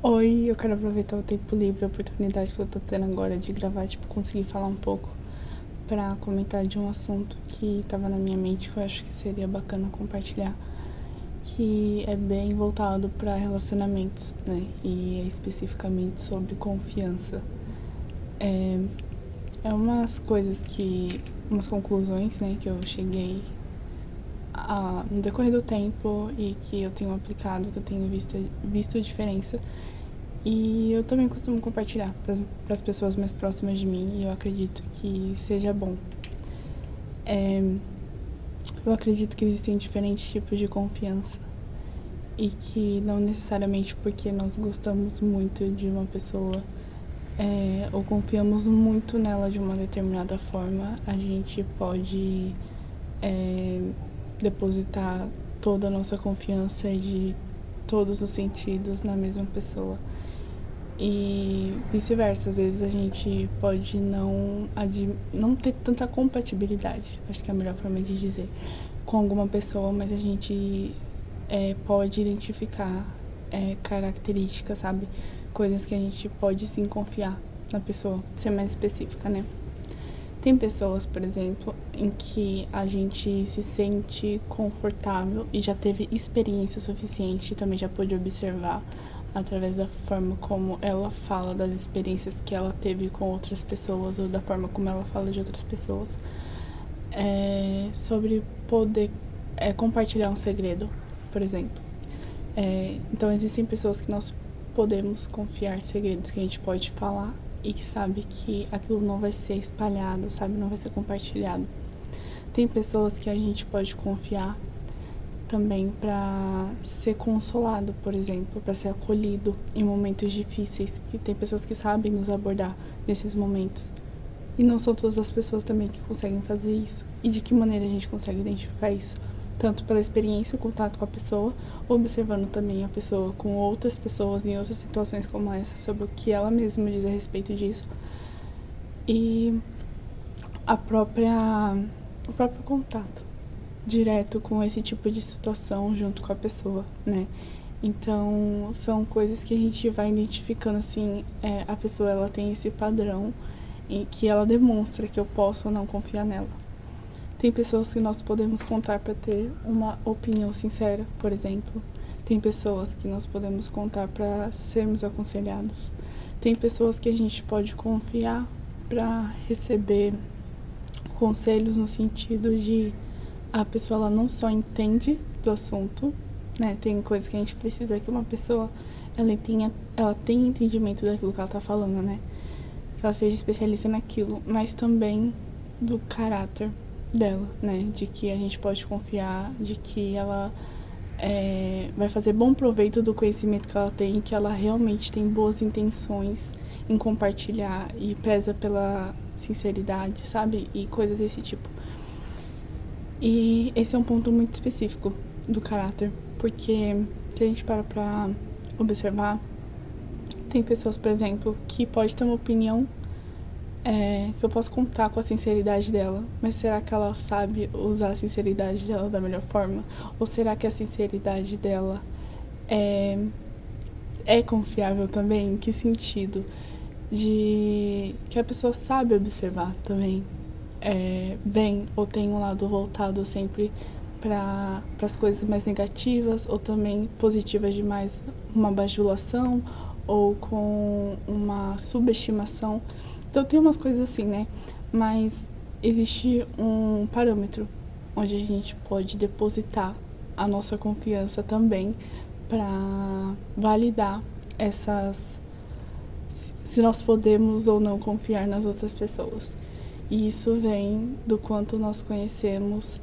Oi, eu quero aproveitar o tempo livre, a oportunidade que eu tô tendo agora de gravar, conseguir falar um pouco pra comentar de um assunto que tava na minha mente que eu acho que seria bacana compartilhar, que é bem voltado pra relacionamentos, né? E é especificamente sobre confiança. É umas conclusões, né, que eu cheguei no decorrer do tempo e que eu tenho aplicado, que eu tenho visto a diferença. E eu também costumo compartilhar para as pessoas mais próximas de mim e eu acredito que seja bom. Eu acredito que existem diferentes tipos de confiança e que não necessariamente porque nós gostamos muito de uma pessoa ou confiamos muito nela de uma determinada forma, a gente pode depositar toda a nossa confiança de todos os sentidos na mesma pessoa. E vice-versa, às vezes a gente pode não ter tanta compatibilidade, acho que é a melhor forma de dizer, com alguma pessoa, mas a gente pode identificar características, sabe? Coisas que a gente pode sim confiar na pessoa, ser mais específica, né? Tem pessoas, por exemplo, em que a gente se sente confortável e já teve experiência suficiente, também já pôde observar através da forma como ela fala das experiências que ela teve com outras pessoas ou da forma como ela fala de outras pessoas, sobre poder compartilhar um segredo, por exemplo. Então existem pessoas que nós podemos confiar segredos que a gente pode falar e que sabe que aquilo não vai ser espalhado, sabe, não vai ser compartilhado. Tem pessoas que a gente pode confiar também para ser consolado, por exemplo, para ser acolhido em momentos difíceis, que tem pessoas que sabem nos abordar nesses momentos. E não são todas as pessoas também que conseguem fazer isso. E de que maneira a gente consegue identificar isso? Tanto pela experiência, contato com a pessoa, observando também a pessoa com outras pessoas em outras situações como essa, sobre o que ela mesma diz a respeito disso. E o próprio contato direto com esse tipo de situação junto com a pessoa, né? Então, são coisas que a gente vai identificando, assim, a pessoa, ela tem esse padrão em que ela demonstra que eu posso ou não confiar nela. Tem pessoas que nós podemos contar para ter uma opinião sincera, por exemplo. Tem pessoas que nós podemos contar para sermos aconselhados. Tem pessoas que a gente pode confiar para receber conselhos no sentido de a pessoa ela não só entende do assunto, né? Tem coisas que a gente precisa que uma pessoa ela tenha entendimento daquilo que ela tá falando, né? Que ela seja especialista naquilo, mas também do caráter dela, né? De que a gente pode confiar, de que ela vai fazer bom proveito do conhecimento que ela tem, que ela realmente tem boas intenções em compartilhar e preza pela sinceridade, sabe? E coisas desse tipo. E esse é um ponto muito específico do caráter, porque se a gente para pra observar, tem pessoas, por exemplo, que pode ter uma opinião que eu posso contar com a sinceridade dela, mas será que ela sabe usar a sinceridade dela da melhor forma? Ou será que a sinceridade dela é confiável também? Em que sentido? De que a pessoa sabe observar também bem, ou tem um lado voltado sempre para as coisas mais negativas, ou também positivas demais, uma bajulação ou com uma subestimação. Então tem umas coisas assim, né? Mas existe um parâmetro onde a gente pode depositar a nossa confiança também para validar se nós podemos ou não confiar nas outras pessoas. E isso vem do quanto nós conhecemos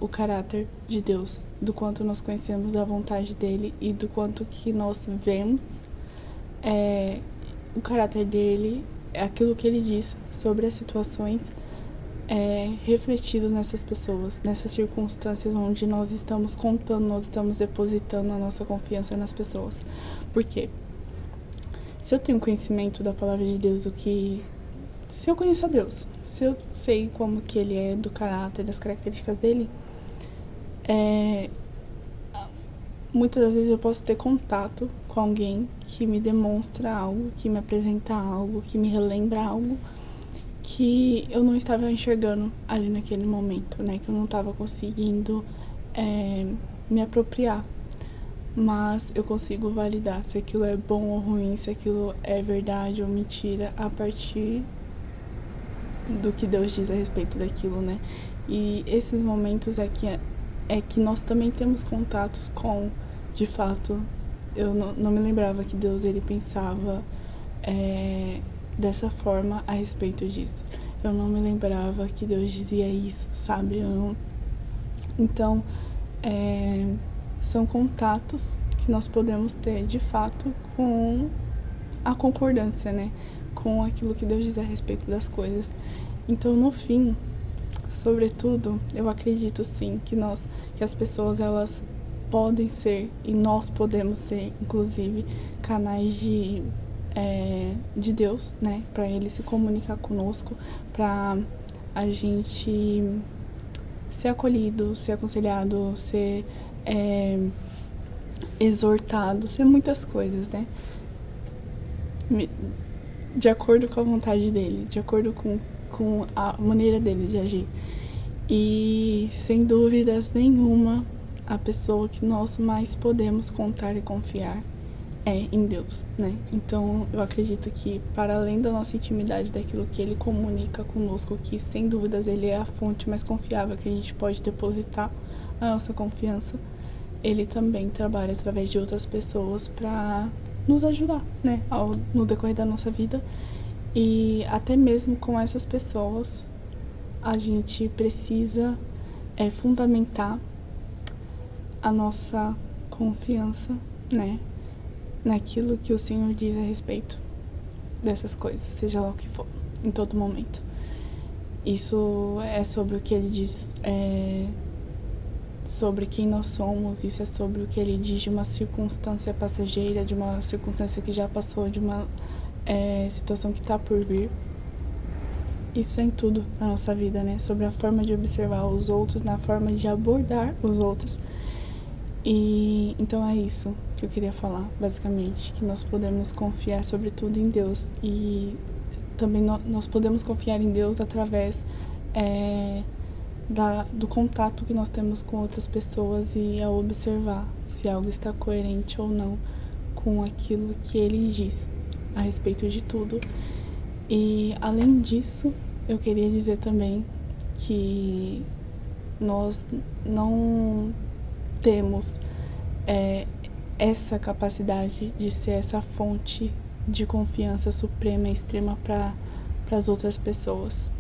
o caráter de Deus, do quanto nós conhecemos a vontade dele e do quanto que nós vemos o caráter dele, aquilo que ele diz sobre as situações refletido nessas pessoas, nessas circunstâncias onde nós estamos contando, nós estamos depositando a nossa confiança nas pessoas. Por quê? Se eu tenho conhecimento da palavra de Deus, se eu conheço a Deus, se eu sei como que ele é, do caráter, das características dele, muitas das vezes eu posso ter contato com alguém que me demonstra algo, que me apresenta algo, que me relembra algo que eu não estava enxergando ali naquele momento, né? Que eu não estava conseguindo me apropriar. Mas eu consigo validar se aquilo é bom ou ruim, se aquilo é verdade ou mentira, a partir do que Deus diz a respeito daquilo, né? E esses momentos é que nós também temos contatos com, de fato, eu não me lembrava que Deus, ele pensava dessa forma a respeito disso. Eu não me lembrava que Deus dizia isso, sabe? Então, são contatos que nós podemos ter, de fato, com a concordância, né? Com aquilo que Deus diz a respeito das coisas. Então, no fim, sobretudo, eu acredito sim que as pessoas, elas podem ser, e nós podemos ser, inclusive, canais de Deus, né? Para ele se comunicar conosco, para a gente ser acolhido, ser aconselhado, ser exortado, ser muitas coisas, né? De acordo com a vontade dele, de acordo com a maneira dele de agir. E, sem dúvidas nenhuma, a pessoa que nós mais podemos contar e confiar é em Deus, né? Então, eu acredito que, para além da nossa intimidade, daquilo que ele comunica conosco, que, sem dúvidas, ele é a fonte mais confiável que a gente pode depositar a nossa confiança, ele também trabalha através de outras pessoas para nos ajudar, né? No decorrer da nossa vida. E até mesmo com essas pessoas, a gente precisa fundamentar a nossa confiança, né? Naquilo que o Senhor diz a respeito dessas coisas, seja lá o que for, em todo momento. Isso é sobre o que ele diz, sobre quem nós somos, isso é sobre o que ele diz de uma circunstância passageira, de uma circunstância que já passou, de uma situação que está por vir. Isso é em tudo na nossa vida, né? Sobre a forma de observar os outros, na forma de abordar os outros. E então é isso que eu queria falar, basicamente, que nós podemos confiar sobretudo em Deus, e também nós podemos confiar em Deus através do contato que nós temos com outras pessoas, e ao observar se algo está coerente ou não com aquilo que ele diz a respeito de tudo. E, além disso, eu queria dizer também que nós não temos essa capacidade de ser essa fonte de confiança suprema e extrema para as outras pessoas.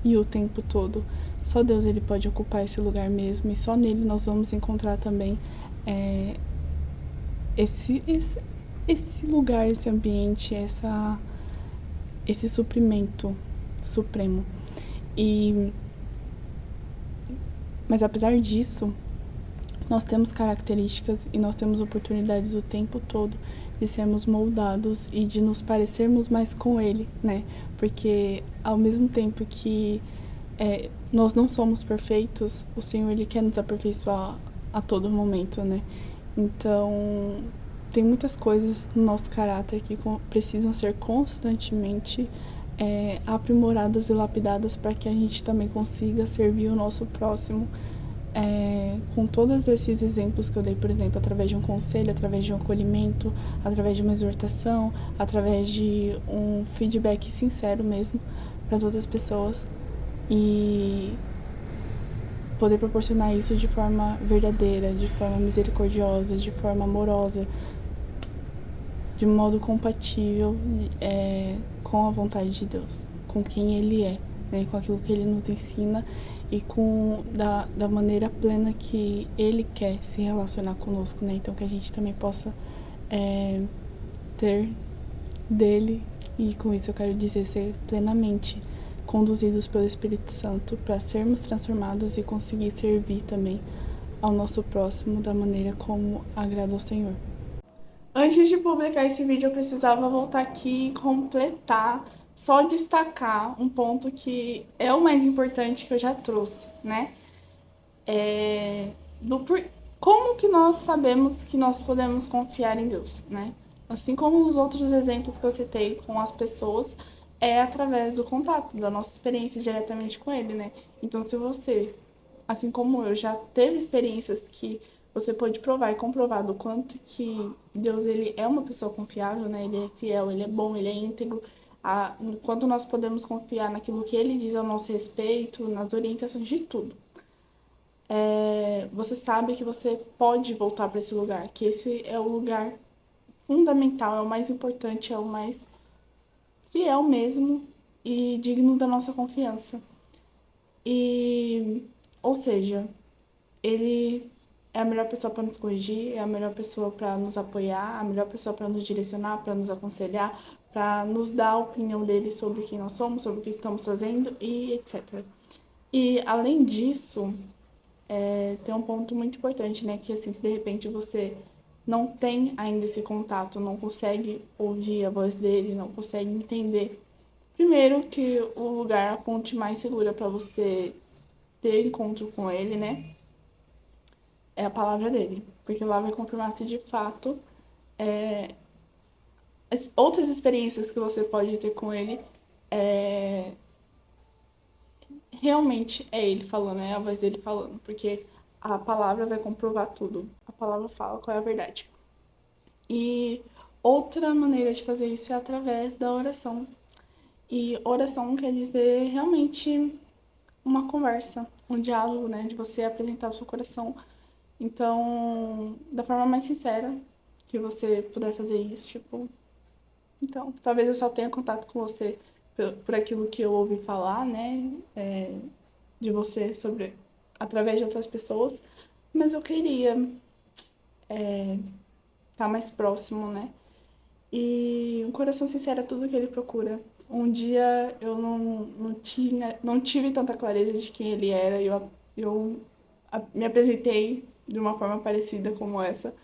E o tempo todo, só Deus, ele pode ocupar esse lugar mesmo, e só nele nós vamos encontrar também esse lugar, esse ambiente, esse suprimento supremo. Mas apesar disso, nós temos características e nós temos oportunidades o tempo todo de sermos moldados e de nos parecermos mais com ele, né? Porque ao mesmo tempo que nós não somos perfeitos, o Senhor, ele quer nos aperfeiçoar a todo momento, né? Então, tem muitas coisas no nosso caráter que precisam ser constantemente aprimoradas e lapidadas para que a gente também consiga servir o nosso próximo com todos esses exemplos que eu dei, por exemplo, através de um conselho, através de um acolhimento, através de uma exortação, através de um feedback sincero mesmo para as outras pessoas, e poder proporcionar isso de forma verdadeira, de forma misericordiosa, de forma amorosa, de modo compatível com a vontade de Deus, com quem Ele é, né, com aquilo que Ele nos ensina e da maneira plena que Ele quer se relacionar conosco, né? Então que a gente também possa ter dele, e com isso eu quero dizer ser plenamente conduzidos pelo Espírito Santo para sermos transformados e conseguir servir também ao nosso próximo da maneira como agrada ao Senhor. Antes de publicar esse vídeo, eu precisava voltar aqui e completar, só destacar um ponto que é o mais importante que eu já trouxe, né? como que nós sabemos que nós podemos confiar em Deus, né? Assim como os outros exemplos que eu citei com as pessoas, é através do contato, da nossa experiência diretamente com Ele, né? Então, se você, assim como eu, já teve experiências que você pode provar e comprovar do quanto que Deus ele é uma pessoa confiável, né? Ele é fiel, ele é bom, ele é íntegro. No quanto nós podemos confiar naquilo que ele diz ao nosso respeito, nas orientações de tudo. Você sabe que você pode voltar para esse lugar, que esse é o lugar fundamental, é o mais importante, é o mais fiel mesmo e digno da nossa confiança. E, ou seja, ele é a melhor pessoa para nos corrigir, é a melhor pessoa para nos apoiar, a melhor pessoa para nos direcionar, para nos aconselhar, para nos dar a opinião dele sobre quem nós somos, sobre o que estamos fazendo e etc. E além disso, tem um ponto muito importante, né? Que assim, se de repente você não tem ainda esse contato, não consegue ouvir a voz dele, não consegue entender. Primeiro que o lugar, a fonte mais segura para você ter encontro com ele, né? É a palavra dele. Porque lá vai confirmar se de fato as outras experiências que você pode ter com ele realmente é ele falando, é a voz dele falando. Porque a palavra vai comprovar tudo. A palavra fala qual é a verdade. E outra maneira de fazer isso é através da oração. E oração quer dizer realmente uma conversa, um diálogo, né? De você apresentar o seu coração. Então, da forma mais sincera que você puder fazer isso, tipo. Então, talvez eu só tenha contato com você por aquilo que eu ouvi falar, né? De você sobre através de outras pessoas, mas eu queria estar mais próximo, né? E um coração sincero é tudo que ele procura. Um dia eu não tive tanta clareza de quem ele era e eu me apresentei de uma forma parecida como essa,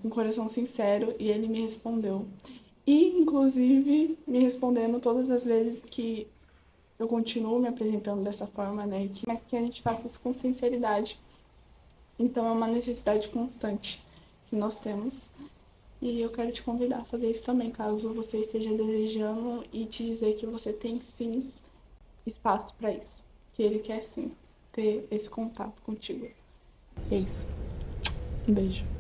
com um coração sincero, e ele me respondeu. E, inclusive, me respondendo todas as vezes que eu continuo me apresentando dessa forma, né? Mas que a gente faça isso com sinceridade. Então, é uma necessidade constante que nós temos. E eu quero te convidar a fazer isso também, caso você esteja desejando, e te dizer que você tem sim espaço para isso. Que ele quer sim ter esse contato contigo. É isso. Um beijo.